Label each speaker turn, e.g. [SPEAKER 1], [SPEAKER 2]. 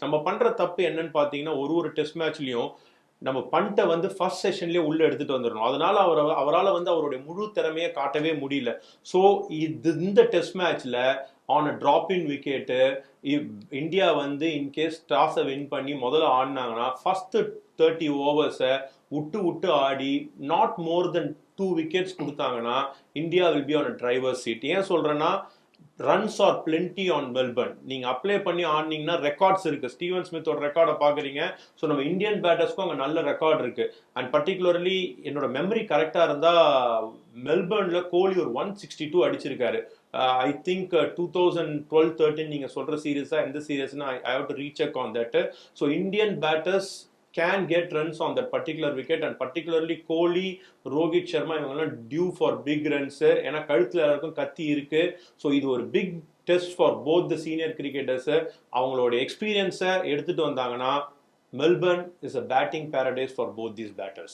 [SPEAKER 1] நம்ம பண்ற தப்பு என்னன்னு பார்த்தீங்கன்னா, ஒரு டெஸ்ட் மேட்ச்லயும் நம்ம பண்ட்ட வந்து ஃபர்ஸ்ட் செஷன்லயே உள்ள எடுத்துட்டு வந்துரணும். அதனால அவரால வந்து அவருடைய முழு திறமைய காட்டவே முடியல. ஸோ இந்த டெஸ்ட் மேட்ச்ல on a drop in wicket India வந்து இன்கேஸ் டாஸை வின் பண்ணி முதல்ல ஆடினாங்கன்னா ஃபர்ஸ்ட் 30 ஓவர்ஸை விட்டு விட்டு ஆடி நாட் மோர் தென் 2 விக்கெட்ஸ் கொடுத்தாங்கன்னா India will be on a driver seat. ஏன் சொல்றேன்னா runs are plenty on Melbourne. நீங்க அப்ளை பண்ணி ஆடினீங்கன்னா ரெக்கார்ட்ஸ் இருக்கு. ஸ்டீவன் ஸ்மித்தோட ரெக்கார்டை பாக்குறீங்க. ஸோ நம்ம இந்தியன் பேட்டர்ஸ்க்கும் அங்கே நல்ல ரெக்கார்ட் இருக்கு. அண்ட் பர்டிகுலர்லி என்னோட மெமரி கரெக்டா இருந்தா மெல்பர்ன்ல கோலி ஒரு 162 அடிச்சிருக்காரு. ஐ திங்க் 2012-13 நீங்க சொல்ற சீரீஸா எந்த சீரீஸ்னா I have to recheck on that. So Indian batters can get runs on that particular wicket and particularly Kohli, Rohit Sharma இவங்கெல்லாம் due for big runs. ஏன்னா கழுத்துல எல்லாருக்கும் கத்தி இருக்கு. ஸோ இது ஒரு big test for both the senior cricketers. அவங்களோட எக்ஸ்பீரியன்ஸை எடுத்துட்டு வந்தாங்கன்னா Melbourne is a batting paradise for both these batters.